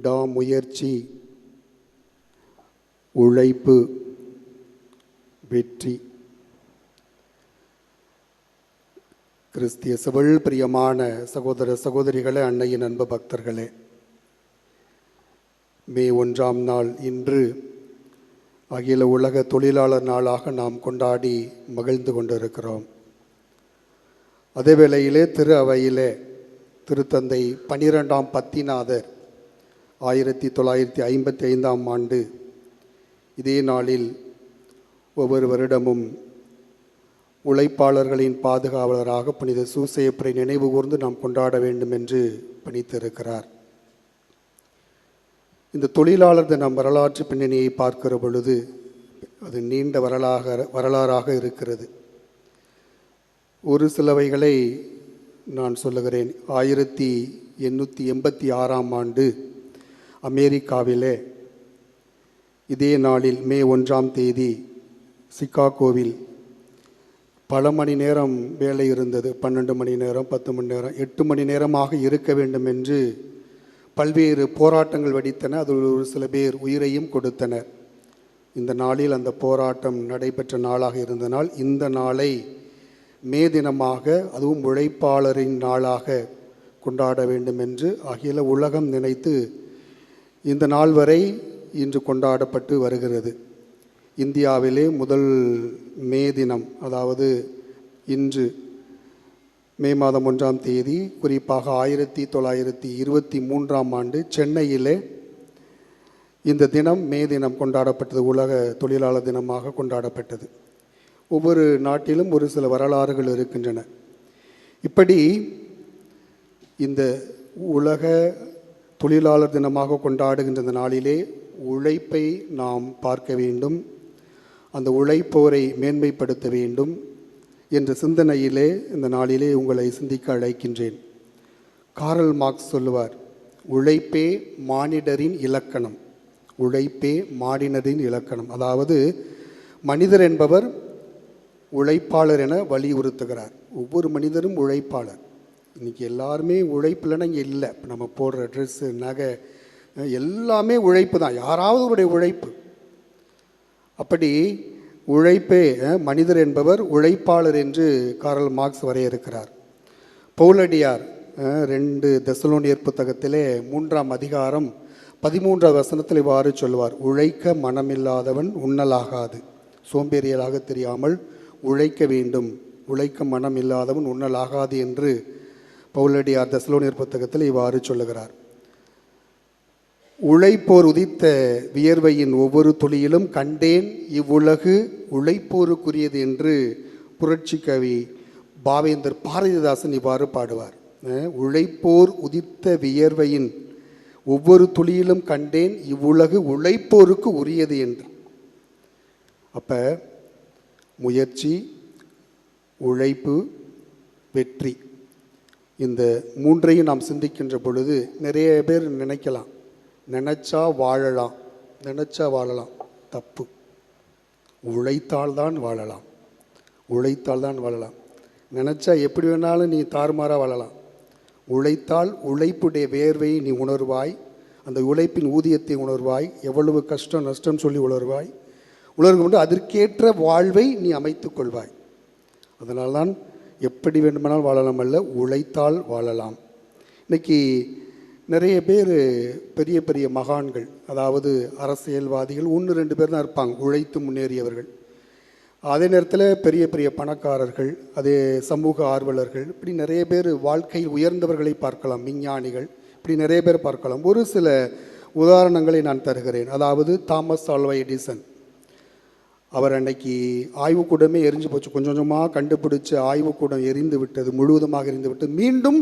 விடாமுயற்சி, உழைப்பு, வெற்றி. கிறிஸ்தியசுவல் பிரியமான சகோதர சகோதரிகளே, அன்னையின் அன்பு பக்தர்களே, மே 1ஆம் நாள் இன்று அகில உலக தொழிலாளர் நாளாக நாம் கொண்டாடி மகிழ்ந்து கொண்டிருக்கிறோம். அதே வேளையிலே திரு அவையிலே திருத்தந்தை 12ஆம் பத்திநாதர் 1955ஆம் ஆண்டு இதே நாளில் ஒவ்வொரு வருடமும் உழைப்பாளர்களின் பாதுகாவலராக புனித சூசையப்பரை நினைவு கூர்ந்து நாம் கொண்டாட வேண்டும் என்று பணித்திருக்கிறார். இந்த தொழிலாளர் தினம் வரலாற்று பின்னணியை பார்க்கிற பொழுது அது நீண்ட வரலாறாக இருக்கிறது. ஒரு சிலவைகளை நான் சொல்லுகிறேன். 1886ஆம் ஆண்டு அமெரிக்காவிலே இதே நாளில் மே 1ஆம் தேதி சிகாகோவில் பல மணி நேரம் வேலை இருந்தது. 12 மணி நேரம், 10 மணி நேரம், 8 மணி நேரமாக இருக்க வேண்டும் என்று பல்வேறு போராட்டங்கள் வெடித்தன. அதில் ஒரு சில பேர் உயிரையும் கொடுத்தனர். இந்த நாளில் அந்த போராட்டம் நடைபெற்ற நாளாக இருந்த நாள். இந்த நாளை மே தினமாக, அதுவும் உழைப்பாளரின் நாளாக கொண்டாட வேண்டும் என்று அகில உலகம் நினைத்து இந்த நாள் வரை இன்று கொண்டாடப்பட்டு வருகிறது. இந்தியாவிலே முதல் மே தினம், அதாவது இன்று மே மாதம் 1ஆம் தேதி, குறிப்பாக 1923ஆம் ஆண்டு சென்னையிலே இந்த தினம் மே தினம் கொண்டாடப்பட்டது. உலக தொழிலாளர் தினமாக கொண்டாடப்பட்டது. ஒவ்வொரு நாட்டிலும் ஒரு சில வரலாறுகள் இருக்கின்றன. இப்படி இந்த உலக தொழிலாளர் தினமாக கொண்டாடுகின்ற இந்த நாளிலே உழைப்பை நாம் பார்க்க வேண்டும், அந்த உழைப்போரை மேன்மைப்படுத்த வேண்டும் என்ற சிந்தனையிலே இந்த நாளிலே உங்களை சிந்திக்க அழைக்கின்றேன். காரல் மார்க்ஸ் சொல்லுவார், உழைப்பே மானிடரின் இலக்கணம். உழைப்பே மானிடரின் இலக்கணம். அதாவது மனிதர் என்பவர் உழைப்பாளர் என வலியுறுத்துகிறார். ஒவ்வொரு மனிதரும் உழைப்பாளர். இன்றைக்கி எல்லாருமே உழைப்புலன்னா இங்கே இல்லை. இப்போ நம்ம போடுற ட்ரெஸ்ஸு, நகை எல்லாமே உழைப்பு தான், யாராவது உடைய உழைப்பு. அப்படி உழைப்பே மனிதர் என்பவர் உழைப்பாளர் என்று காரல் மார்க்ஸ் வரையறுக்கிறார். பவுலடியார் 2 தெசலோனியர் புத்தகத்திலே 3ஆம் அதிகாரம் 13ஆவது வசனத்தில் இவ்வாறு சொல்வார், உழைக்க மனமில்லாதவன் உண்ணலாகாது, சோம்பேறியலாக தெரியாமல் உழைக்க வேண்டும், உழைக்க மனம் இல்லாதவன் உண்ணலாகாது என்று பவுலடியார் தெசலோனியர் புத்தகத்தில் இவ்வாறு சொல்லுகிறார். உழைப்போர் உதித்த வியர்வையின் ஒவ்வொரு துளியிலும் கண்டேன் இவ்வுலகு உழைப்போருக்குரியது என்று புரட்சி கவி பாவேந்தர் பாரதிதாசன் இவ்வாறு பாடுவார். உழைப்போர் உதித்த வியர்வையின் ஒவ்வொரு துளியிலும் கண்டேன் இவ்வுலகு உழைப்போருக்கு உரியது என்று. அப்போ முயற்சி, உழைப்பு, வெற்றி, இந்த மூன்றையும் நாம் சிந்திக்கின்ற பொழுது நிறைய பேர் நினைக்கலாம், நினச்சா வாழலாம், நினச்சா வாழலாம். தப்பு. உழைத்தால்தான் வாழலாம், உழைத்தால்தான் வாழலாம். நினச்சா எப்படி வேணாலும் நீ தாறுமாறாக வாழலாம். உழைத்தால் உழைப்புடைய வேர்வையை நீ உணர்வாய், அந்த உழைப்பின் ஊதியத்தை உணர்வாய், எவ்வளவு கஷ்டம் நஷ்டம் சொல்லி உணர்வாய். உணர்ந்து அதற்கேற்ற வாழ்வை நீ அமைத்து கொள்வாய். அதனால்தான் எப்படி வேண்டுமானால் வாழலாம் அல்ல, உழைத்தால் வாழலாம். இன்றைக்கி நிறைய பேர் பெரிய பெரிய மகான்கள், அதாவது அரசியல்வாதிகள் 1-2 பேர் தான் இருப்பாங்க உழைத்து முன்னேறியவர்கள். அதே நேரத்தில் பெரிய பெரிய பணக்காரர்கள், அதே சமூக ஆர்வலர்கள், இப்படி நிறைய பேர் வாழ்க்கையில் உயர்ந்தவர்களை பார்க்கலாம், விஞ்ஞானிகள், இப்படி நிறைய பேர் பார்க்கலாம். ஒரு சில உதாரணங்களை நான் தருகிறேன். அதாவது தாமஸ் ஆல்வா எடிசன், அவர் அன்னைக்கு ஆய்வுக்கூடமே எரிஞ்சு போச்சு. கொஞ்சம் கொஞ்சமாக கண்டுபிடிச்ச ஆய்வுக்கூடம் எரிந்து விட்டது, முழுவதுமாக எரிந்து விட்டு மீண்டும்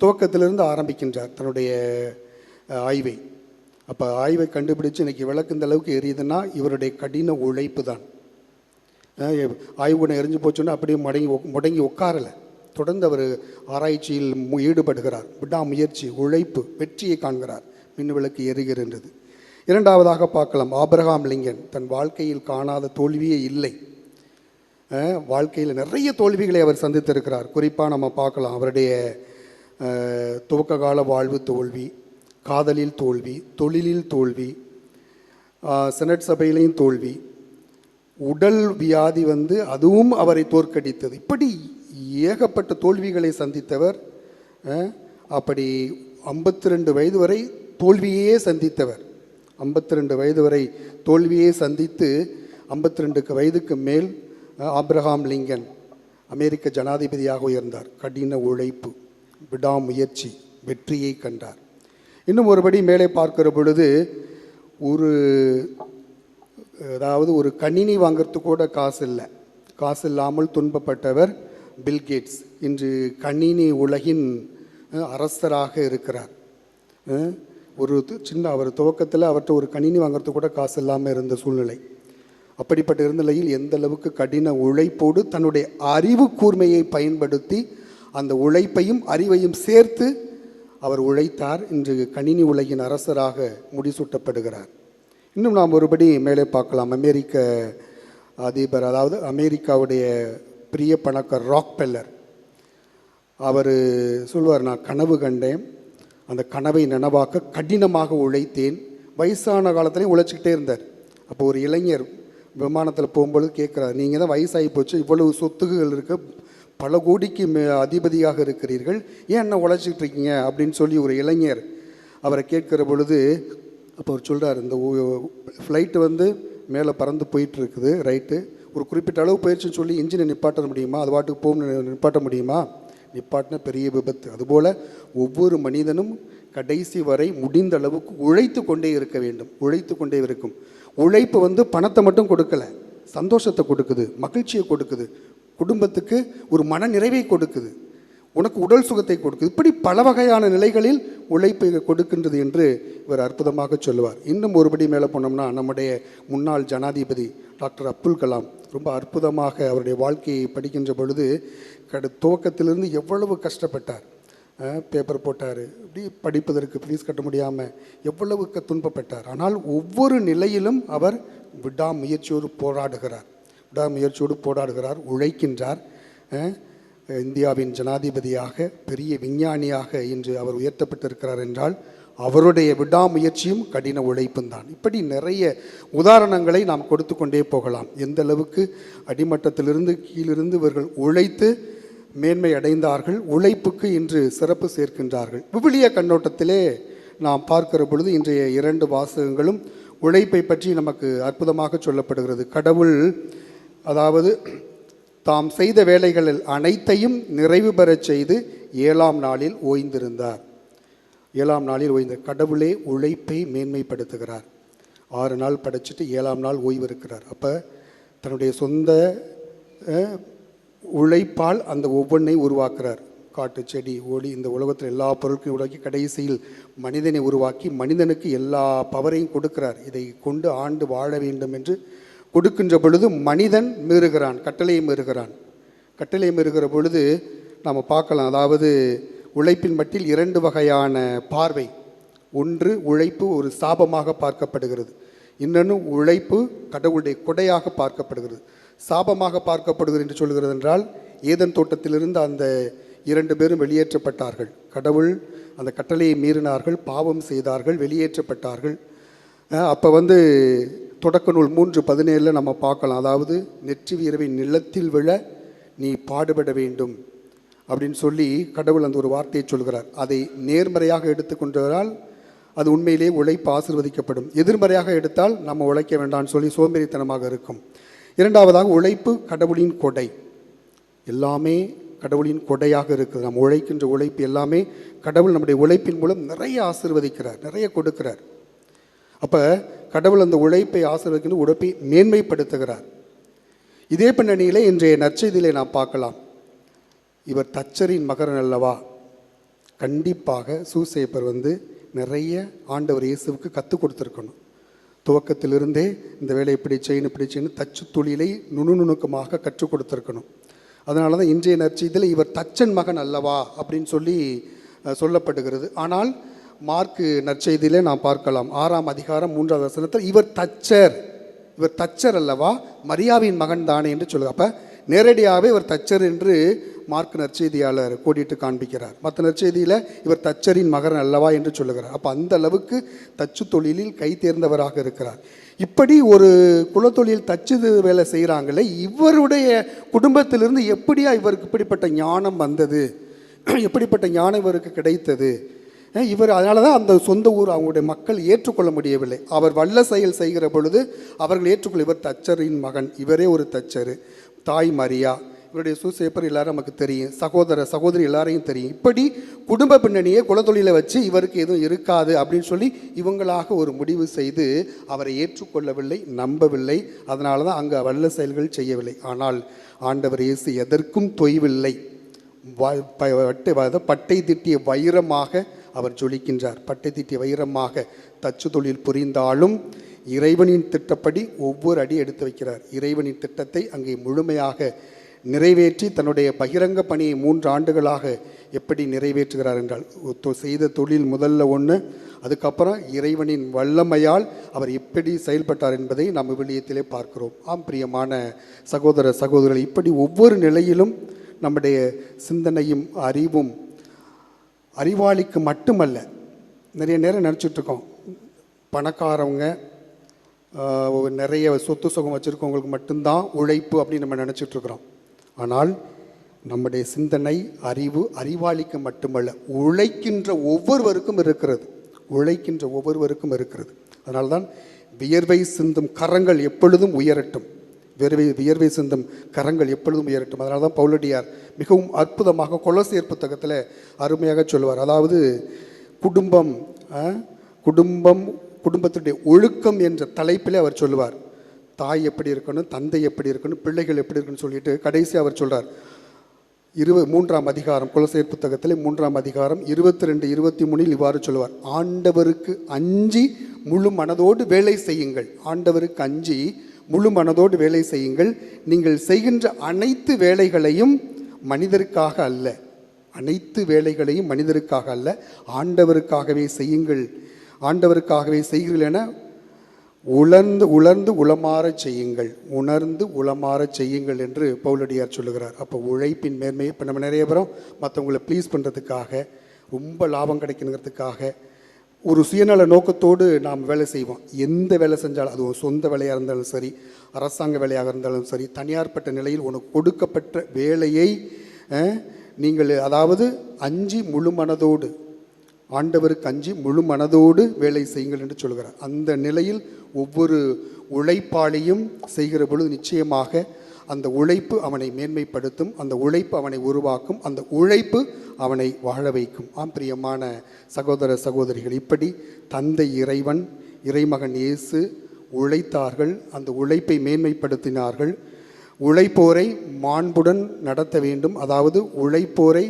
துவக்கத்திலிருந்து ஆரம்பிக்கின்றார் தன்னுடைய ஆய்வை. அப்போ ஆய்வை கண்டுபிடிச்சு இன்றைக்கி விளக்கு இந்த அளவுக்கு எரியுதுன்னா இவருடைய கடின உழைப்பு தான். ஆய்வுக்கூடம் எரிஞ்சு போச்சுன்னா அப்படியே முடங்கி உட்காரலை, தொடர்ந்து அவர் ஆராய்ச்சியில் ஈடுபடுகிறார். விடாமுயற்சி, உழைப்பு, வெற்றியை காண்கிறார். மின் விளக்கு எரிகின்றது. இரண்டாவதாக பார்க்கலாம், ஆபிரகாம் லிங்கன் தன் வாழ்க்கையில் காணாத தோல்வியே இல்லை. வாழ்க்கையில் நிறைய தோல்விகளை அவர் சந்தித்திருக்கிறார். குறிப்பாக நம்ம பார்க்கலாம் அவருடைய துவக்க கால வாழ்வு தோல்வி, காதலில் தோல்வி, தொழிலில் தோல்வி, செனட் சபையிலையும் தோல்வி, உடல் வியாதி அதுவும் அவரை தோற்கடித்தது. இப்படி ஏகப்பட்ட தோல்விகளை சந்தித்தவர். அப்படி 52 வயது வரை தோல்வியே சந்தித்தவர். 52 வயது வரை தோல்வியே சந்தித்து 52 வயதுக்கு மேல் ஆப்ரஹாம் லிங்கன் அமெரிக்க ஜனாதிபதியாக உயர்ந்தார். கடின உழைப்பு, விடாமுயற்சி, வெற்றியை கண்டார். இன்னும் ஒருபடி மேலே பார்க்கிற பொழுது ஒரு கணினி வாங்கிறதுக்கு கூட காசு இல்லை. காசு இல்லாமல் துன்பப்பட்டவர் பில்கேட்ஸ். இன்று கணினி உலகின் அரசராக இருக்கிறார். அவர் துவக்கத்தில் அவர்கிட்ட ஒரு கணினி வாங்கிறதுக்கு கூட காசு இல்லாமல் இருந்த சூழ்நிலை. அப்படிப்பட்ட இருந்த நிலையில் எந்த அளவுக்கு கடின உழைப்போடு தன்னுடைய அறிவு கூர்மையை பயன்படுத்தி அந்த உழைப்பையும் அறிவையும் சேர்த்து அவர் உழைத்தார். இன்று கணினி உலகின் அரசராக முடிசூட்டப்படுகிறார். இன்னும் நாம் ஒருபடி மேலே பார்க்கலாம். அமெரிக்க அதிபர், அதாவது அமெரிக்காவுடைய பிரிய பணக்கார் ராக்பெல்லர், அவர் சொல்வார், நான் கனவு கண்டேன், அந்த கனவை நனவாக்க கடினமாக உழைத்தேன். வயசான காலத்துலேயும் உழைச்சிக்கிட்டே இருந்தார். அப்போ ஒரு இளைஞர் விமானத்தில் போகும்பொழுது கேட்குறாரு, நீங்கள் தான் வயசாகி போச்சு, இவ்வளவு சொத்துகள் இருக்க, பல கோடிக்கு அதிபதியாக இருக்கிறீர்கள், ஏன் என்ன உழைச்சிக்கிட்டு இருக்கீங்க அப்படின்னு சொல்லி ஒரு இளைஞர் அவரை கேட்குற பொழுது அப்போ அவர் சொல்கிறார், இந்த ஃப்ளைட்டு மேலே பறந்து போயிட்டு இருக்குது, ரைட்டு, ஒரு குறிப்பிட்ட அளவு போயிடுச்சுன்னு சொல்லி இன்ஜினை நிப்பாட்ட முடியுமா? அது பாட்டுக்கு போகும் நிப்பாட்ட முடியுமா? நிப்பாட்டின பெரிய விபத்து. அதுபோல் ஒவ்வொரு மனிதனும் கடைசி வரை முடிந்த அளவுக்கு உழைத்து கொண்டே இருக்க வேண்டும். உழைத்து கொண்டே இருக்கும். உழைப்பு பணத்தை மட்டும் கொடுக்கலை, சந்தோஷத்தை கொடுக்குது, மகிழ்ச்சியை கொடுக்குது, குடும்பத்துக்கு ஒரு மன நிறைவை கொடுக்குது, உனக்கு உடல் சுகத்தை கொடுக்குது. இப்படி பல வகையான நிலைகளில் உழைப்பை கொடுக்கின்றது என்று இவர் அற்புதமாக சொல்லுவார். இன்னும் ஒருபடி மேலே போனோம்னா நம்முடைய முன்னாள் ஜனாதிபதி டாக்டர் அப்துல் கலாம் ரொம்ப அற்புதமாக அவருடைய வாழ்க்கையை படிக்கின்ற பொழுது துவக்கத்திலிருந்து எவ்வளவு கஷ்டப்பட்டார். பேப்பர் போட்டார், இப்படி படிப்பதற்கு ஃபீஸ் கட்ட முடியாமல் எவ்வளவு துன்பப்பட்டார். ஆனால் ஒவ்வொரு நிலையிலும் அவர் விடாமுயற்சியோடு போராடுகிறார், உழைக்கின்றார். இந்தியாவின் ஜனாதிபதியாக, பெரிய விஞ்ஞானியாக இன்று அவர் உயர்த்தப்பட்டிருக்கிறார் என்றால் அவருடைய விடாமுயற்சியும் கடின உழைப்பும் தான். இப்படி நிறைய உதாரணங்களை நாம் கொடுத்து கொண்டே போகலாம். எந்த அளவுக்கு அடிமட்டத்திலிருந்து கீழிருந்து இவர்கள் உழைத்து மேன்மை அடைந்தார்கள், உழைப்புக்கு இன்று சிறப்பு சேர்க்கின்றார்கள். விவிலிய கண்ணோட்டத்திலே நாம் பார்க்கிற பொழுது இன்றைய 2 வாசகங்களும் உழைப்பை பற்றி நமக்கு அற்புதமாக சொல்லப்படுகிறது. கடவுள் அதாவது தாம் செய்த வேலைகளில் அனைத்தையும் நிறைவு பெறச் செய்து 7ஆம் நாளில் ஓய்ந்திருந்தார். 7ஆம் நாளில் ஓய்ந்த கடவுளே உழைப்பை மேன்மைப்படுத்துகிறார். 6 நாள் படைச்சிட்டு 7ஆம் நாள் ஓய்வு இருக்கிறார். அப்போ தன்னுடைய சொந்த உழைப்பால் அந்த ஒவ்வொன்றை உருவாக்குறார். காட்டு, செடி, ஒளி, இந்த உலகத்தில் எல்லா பொருட்களையும் உருவாக்கி கடைசியில் மனிதனை உருவாக்கி மனிதனுக்கு எல்லா பவரையும் கொடுக்கிறார். இதை கொண்டு ஆண்டு வாழ வேண்டும் என்று கொடுக்கின்ற பொழுது மனிதன் மீறுகிறான், கட்டளையை மீறுகிறான். கட்டளை மீறுகிற பொழுது நாம் பார்க்கலாம். அதாவது உழைப்பின் மட்டில் 2 வகையான பார்வை. ஒன்று, உழைப்பு ஒரு சாபமாக பார்க்கப்படுகிறது. இன்னொன்று, உழைப்பு கடவுளுடைய கொடையாக பார்க்கப்படுகிறது. சாபமாக பார்க்கப்படுகிறது என்று சொல்கிறது என்றால், ஏதன் தோட்டத்திலிருந்து அந்த 2 பேரும் வெளியேற்றப்பட்டார்கள். கடவுள் அந்த கட்டளையை மீறினார்கள், பாவம் செய்தார்கள், வெளியேற்றப்பட்டார்கள். அப்போ தொடக்க நூல் 3:17 நம்ம பார்க்கலாம். அதாவது நெற்றி வீரவை நிலத்தில் விழ நீ பாடுபட வேண்டும் அப்படின்னு சொல்லி கடவுள் அந்த ஒரு வார்த்தையை சொல்கிறார். அதை நேர்மறையாக எடுத்துக்கொண்டால் அது உண்மையிலே உழைப்பு ஆசீர்வதிக்கப்படும். எதிர்மறையாக எடுத்தால் நம்ம உழைக்க வேண்டாம்னு சொல்லி சோம்பேறித்தனமாக இருக்கும். 2வதாக, உழைப்பு கடவுளின் கொடை. எல்லாமே கடவுளின் கொடையாக இருக்குது. நம்ம உழைக்கின்ற உழைப்பு எல்லாமே கடவுள் நம்முடைய உழைப்பின் மூலம் நிறைய ஆசீர்வதிக்கிறார், நிறைய கொடுக்கிறார். அப்போ கடவுள் அந்த உழைப்பை ஆசீர்வதிக்கின்ற உழைப்பை மேன்மைப்படுத்துகிறார். இதே பின்னணியிலே இன்றைய நற்செய்தியிலே நாம் பார்க்கலாம். இவர் தச்சரின் மகன் அல்லவா? கண்டிப்பாக சூசேப்பர் நிறைய ஆண்டவர் இயேசுவுக்கு கற்றுக் கொடுத்துருக்கணும். துவக்கத்திலிருந்தே இந்த வேலை இப்படி செய்யணும் தச்சு தொழிலை நுணுநுணுக்கமாக கற்றுக் கொடுத்துருக்கணும். அதனால தான் இன்றைய நற்செய்தியில் இவர் தச்சன் மகன் அல்லவா அப்படின்னு சொல்லி சொல்லப்படுகிறது. ஆனால் மார்க்கு நற்செய்தியிலே நாம் பார்க்கலாம் 6ஆம் அதிகாரம் 3வது வசனத்தில் இவர் தச்சர் அல்லவா, மரியாவின் மகன் தானே என்று சொல்லுங்க. அப்போ நேரடியாகவே இவர் தச்சர் என்று மார்க் நற்செய்தியாளர் கோடிட்டு காண்பிக்கிறார். மற்ற நற்செய்தியில் இவர் தச்சரின் மகன் அல்லவா என்று சொல்லுகிறார். அப்போ அந்த அளவுக்கு தச்சு தொழிலில் கை தேர்ந்தவராக இருக்கிறார். இப்படி ஒரு குலத்தொழில் தச்சு வேலை செய்கிறாங்களே, இவருடைய குடும்பத்திலிருந்து எப்படியா இவருக்கு இப்படிப்பட்ட ஞானம் வந்தது, எப்படிப்பட்ட ஞானம் இவருக்கு கிடைத்தது? இவர் அதனால தான் அந்த சொந்த ஊர் அவங்களுடைய மக்கள் ஏற்றுக்கொள்ள முடியவில்லை. அவர் வல்ல செயல் செய்கிற பொழுது அவர்கள் ஏற்றுக்கொள்ள, இவர் தச்சரின் மகன், இவரே ஒரு தச்சர், தாய் மரியா, இவருடைய சூசேப்பர் எல்லாரும் நமக்கு தெரியும், சகோதர சகோதரி எல்லாரையும் தெரியும். இப்படி குடும்ப பின்னணியை குலத்தொழிலை வச்சு இவருக்கு எதுவும் இருக்காது அப்படின்னு சொல்லி இவங்களாக ஒரு முடிவு செய்து அவரை ஏற்றுக்கொள்ளவில்லை, நம்பவில்லை. அதனால தான் அங்கே வல்ல செயல்கள் செய்யவில்லை. ஆனால் ஆண்டவர் இயேசு எதற்கும் தொய்வில்லை. பட்டை திட்டிய வைரமாக அவர் ஜொலிக்கின்றார். பட்டை திட்டிய வைரமாக தச்சு தொழில் புரிந்தாலும் இறைவனின் திட்டப்படி ஒவ்வொரு அடி எடுத்து வைக்கிறார். இறைவனின் திட்டத்தை அங்கே முழுமையாக நிறைவேற்றி தன்னுடைய பகிரங்க பணியை 3 ஆண்டுகளாக எப்படி நிறைவேற்றுகிறார் என்றால், செய்த தொழில் முதல்ல ஒன்று, அதுக்கப்புறம் இறைவனின் வல்லமையால் அவர் எப்படி செயல்பட்டார் என்பதை நாம் விவிலியத்திலே பார்க்கிறோம். ஆம் பிரியமான சகோதர சகோதரிகள், இப்படி ஒவ்வொரு நிலையிலும் நம்முடைய சிந்தனையும் அறிவும் அறிவாளிக்கு மட்டுமல்ல. நிறைய நேரம் நினச்சிட்ருக்கோம், பணக்காரவங்க நிறைய சொத்து சுகம் வச்சுருக்கவங்களுக்கு மட்டும்தான் உழைப்பு அப்படின்னு நம்ம நினச்சிட்ருக்குறோம். ஆனால் நம்முடைய சிந்தனை அறிவு அறிவாளிக்கு மட்டுமல்ல, உழைக்கின்ற ஒவ்வொருவருக்கும் இருக்கிறது. உழைக்கின்ற ஒவ்வொருவருக்கும் இருக்கிறது. அதனால்தான் வியர்வை சிந்தும் கரங்கள் எப்பொழுதும் உயரட்டும், வியர்வை சிந்தும் கரங்கள் எப்பொழுதும் உயரட்டும். அதனால தான் பவுலடியார் மிகவும் அற்புதமாக கொலோசியர் புத்தகத்தில் அருமையாக சொல்லுவார். அதாவது குடும்பத்துடைய ஒழுக்கம் என்ற தலைப்பில் அவர் சொல்லுவார். தாய் எப்படி இருக்கணும், தந்தை எப்படி இருக்கணும், பிள்ளைகள் எப்படி இருக்குன்னு சொல்லிட்டு கடைசி அவர் சொல்கிறார். 3ஆம் அதிகாரம் கொலோசியர் புத்தகத்தில் 3ஆம் அதிகாரம் 22, 23 இவ்வாறு சொல்லுவார். ஆண்டவருக்கு அஞ்சி முழு மனதோடு வேலை செய்யுங்கள். ஆண்டவருக்கு அஞ்சி முழு மனதோடு வேலை செய்யுங்கள். நீங்கள் செய்கின்ற அனைத்து வேலைகளையும் மனிதருக்காக அல்ல, அனைத்து வேலைகளையும் மனிதருக்காக அல்ல, ஆண்டவருக்காகவே செய்யுங்கள். ஆண்டவருக்காகவே செய்கிறீர்கள் என உணர்ந்து உளமாறச் செய்யுங்கள், உணர்ந்து உளமாறச் செய்யுங்கள் என்று பவுலடியார் சொல்லுகிறார். அப்போ உழைப்பின் மேன்மை, இப்போ நம்ம நிறைய பேரும் மற்றவங்களை ப்ளீஸ் பண்ணுறதுக்காக, ரொம்ப லாபம் கிடைக்கணுங்கிறதுக்காக ஒரு சுயநல நோக்கத்தோடு நாம் வேலை செய்வோம். எந்த வேலை செஞ்சாலும், அது ஒரு சொந்த வேலையாக இருந்தாலும் சரி, அரசாங்க வேலையாக இருந்தாலும் சரி, தனியார்பட்ட நிலையில் உனக்கு கொடுக்கப்பட்ட வேலையை நீங்கள் அதாவது அஞ்சி முழு மனதோடு, ஆண்டவருக்கு அஞ்சி முழு மனதோடு வேலை செய்யுங்கள் என்று சொல்கிறார். அந்த நிலையில் ஒவ்வொரு உழைப்பாளியும் செய்கிற பொழுது நிச்சயமாக அந்த உழைப்பு அவனை மேன்மைப்படுத்தும், அந்த உழைப்பு அவனை உருவாக்கும், அந்த உழைப்பு அவனை வாழ வைக்கும். ஆம் பிரியமான சகோதர சகோதரிகள், இப்படி தந்தை இறைவன், இறைமகன் இயேசு உழைத்தார்கள், அந்த உழைப்பை மேன்மைப்படுத்தினார்கள். உழைப்போரை மாண்புடன் நடத்த வேண்டும், அதாவது உழைப்போரை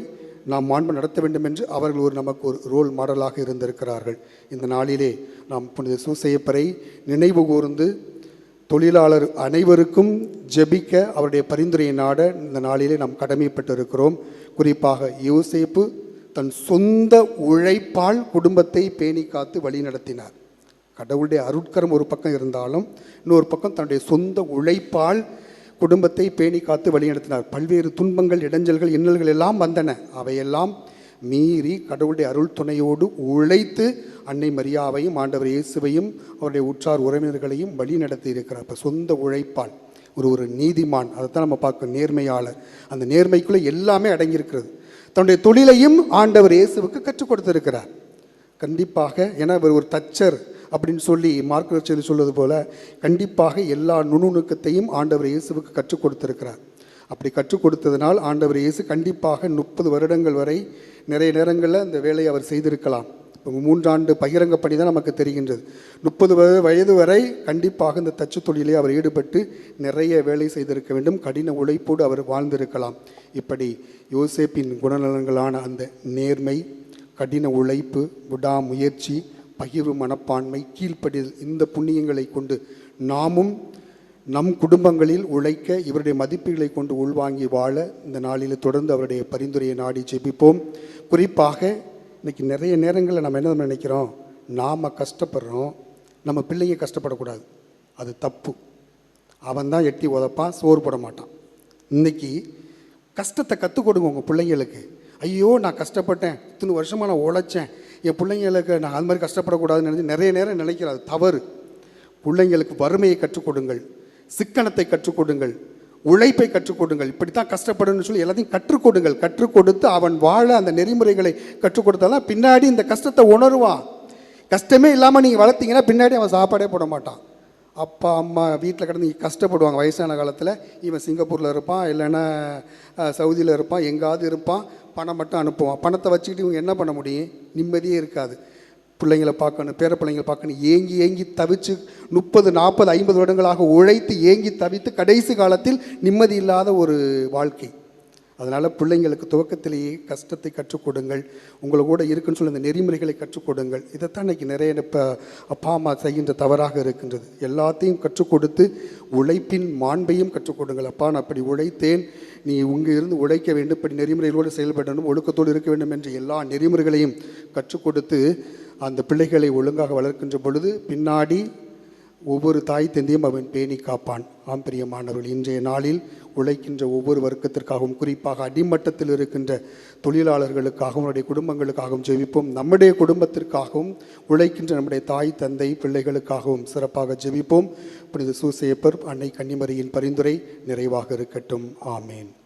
நாம் மாண்பு நடத்த வேண்டும் என்று அவர்கள் நமக்கு ஒரு ரோல் மாடலாக இருந்திருக்கிறார்கள். இந்த நாளிலே நாம் புனித சூசையப்பரை நினைவு கூர்ந்து தொழிலாளர் அனைவருக்கும் ஜெபிக்க அவருடைய பரிந்துரையை நாட இந்த நாளிலே நாம் கடமைப்பட்டிருக்கிறோம். குறிப்பாக யோசேப்பு தன் சொந்த உழைப்பால் குடும்பத்தை பேணி காத்து வழி நடத்தினார். கடவுளுடைய அருட்கரம் ஒரு பக்கம் இருந்தாலும் இன்னொரு பக்கம் தன்னுடைய சொந்த உழைப்பால் குடும்பத்தை பேணி காத்து வழிநடத்தினார். பல்வேறு துன்பங்கள், இடைஞ்சல்கள், இன்னல்கள் எல்லாம் வந்தன. அவையெல்லாம் மீறி கடவுளுடைய அருள் துணையோடு உழைத்து அன்னை மரியாவையும் ஆண்டவர் இயேசுவையும் அவருடைய உற்றார் உறவினர்களையும் வழி நடத்தி இருக்கிறார். இப்போ சொந்த உழைப்பால் ஒரு நீதிமான், அதைத்தான் நம்ம பார்க்க, நேர்மையாளர். அந்த நேர்மைக்குள்ளே எல்லாமே அடங்கியிருக்கிறது. தன்னுடைய தொழிலையும் ஆண்டவர் இயேசுவுக்கு கற்றுக் கொடுத்திருக்கிறார். கண்டிப்பாக, ஏன்னா இவர் ஒரு தச்சர் அப்படின்னு சொல்லி மார்க் நற்செய்தி சொல்வது போல கண்டிப்பாக எல்லா நுணுக்கத்தையும் ஆண்டவர் இயேசுவுக்கு கற்றுக் கொடுத்திருக்கிறார். அப்படி கற்றுக் கொடுத்ததினால் ஆண்டவர் இயேசு கண்டிப்பாக 30 வருடங்கள் வரை நிறைய நேரங்களில் அந்த வேலையை அவர் செய்திருக்கலாம். இப்போ 3 ஆண்டு பகிரங்க பணி தான் நமக்கு தெரிகின்றது. 30 வயது வரை கண்டிப்பாக இந்த தச்சு தொழிலே அவர் ஈடுபட்டு நிறைய வேலை செய்திருக்க வேண்டும். கடின உழைப்போடு அவர் வாழ்ந்திருக்கலாம். இப்படி யோசேப்பின் குணநலன்களான அந்த நேர்மை, கடின உழைப்பு, விடாமுயற்சி, பகிர்வு மனப்பான்மை, கீழ்ப்படிதல், இந்த புண்ணியங்களை கொண்டு நாமும் நம் குடும்பங்களில் உழைக்க இவருடைய மதிப்புகளை கொண்டு உள்வாங்கி வாழ இந்த நாளில் தொடர்ந்து அவருடைய பரிந்துரையை நாடி ஜெபிப்போம். குறிப்பாக இன்றைக்கி நிறைய நேரங்களில் நம்ம என்ன நினைக்கிறோம், நாம் கஷ்டப்படுறோம், நம்ம பிள்ளைங்க கஷ்டப்படக்கூடாது, அது தப்பு. அவன் தான் எட்டி உதப்பான், சோறு போட மாட்டான். இன்னைக்கு கஷ்டத்தை கற்றுக் கொடுங்க உங்கள் பிள்ளைங்களுக்கு. ஐயோ நான் கஷ்டப்பட்டேன், இத்தனை வருஷமாக நான் உழைச்சேன், என் பிள்ளைங்களுக்கு நான் அது மாதிரி கஷ்டப்படக்கூடாதுன்னு நினச்சி நிறைய நேரம் நினைக்கிறது தவறு. பிள்ளைங்களுக்கு வறுமையை கற்றுக் கொடுங்கள், சிக்கனத்தை கற்றுக் கொடுங்கள், உழைப்பை கற்றுக் கொடுங்கள். இப்படித்தான் கஷ்டப்படணும்னு சொல்லி எல்லாத்தையும் கற்றுக் கொடுங்கள். கற்றுக் கொடுத்து அவன் வாழ அந்த நெறிமுறைகளை கற்றுக் கொடுத்தாதான் பின்னாடி இந்த கஷ்டத்தை உணருவான். கஷ்டமே இல்லாமல் நீங்கள் வளர்த்தீங்கன்னா பின்னாடி அவன் சாப்பாடே போட மாட்டான். அப்பா அம்மா வீட்டில் கிடந்து கஷ்டப்படுவாங்க வயசான காலத்தில். இவன் சிங்கப்பூரில் இருப்பான், இல்லைன்னா சவுதியில் இருப்பான், எங்காவது இருப்பான், பணம் மட்டும் அனுப்புவான். பணத்தை வச்சுக்கிட்டு இவங்க என்ன பண்ண முடியும்? நிம்மதியே இருக்காது. பிள்ளைங்களை பார்க்கணும், பேர பிள்ளைங்களை பார்க்கணும், ஏங்கி ஏங்கி தவிச்சு 30, 40, 50 வருடங்களாக உழைத்து ஏங்கி தவித்து கடைசி காலத்தில் நிம்மதி இல்லாத ஒரு வாழ்க்கை. அதனால் பிள்ளைங்களுக்கு துவக்கத்திலேயே கஷ்டத்தை கற்றுக் கொடுங்கள். உங்களை கூட இருக்குன்னு சொல்லி அந்த நெறிமுறைகளை கற்றுக் கொடுங்கள். இதைத்தான் இன்றைக்கி நிறைய இப்போ அப்பா அம்மா செய்கின்ற தவறாக இருக்கின்றது. எல்லாத்தையும் கற்றுக் கொடுத்து உழைப்பின் மாண்பையும் கற்றுக் கொடுங்கள். அப்பா நான் அப்படி உழைத்தேன், நீ இங்கே இருந்து உழைக்க வேண்டும், இப்படி நெறிமுறைகளோடு செயல்படணும், ஒழுக்கத்தோடு இருக்க வேண்டும் என்ற எல்லா நெறிமுறைகளையும் கற்றுக் கொடுத்து அந்த பிள்ளைகளை ஒழுங்காக வளர்க்கின்ற பொழுது பின்னாடி ஒவ்வொரு தாய் தந்தையும் அவன் பேணி காப்பான். ஆம் பிரியமானவர்கள், இன்றைய நாளில் உழைக்கின்ற ஒவ்வொரு வர்க்கத்திற்காகவும், குறிப்பாக அடிமட்டத்தில் இருக்கின்ற தொழிலாளர்களுக்காகவும் அவருடைய குடும்பங்களுக்காகவும் ஜெபிப்போம். நம்முடைய குடும்பத்திற்காகவும் உழைக்கின்ற நம்முடைய தாய் தந்தை பிள்ளைகளுக்காகவும் சிறப்பாக ஜெபிப்போம். புனித சூசேப்பர் அன்னை கன்னிமரியின் பரிந்துரை நிறைவாக இருக்கட்டும். ஆமேன்.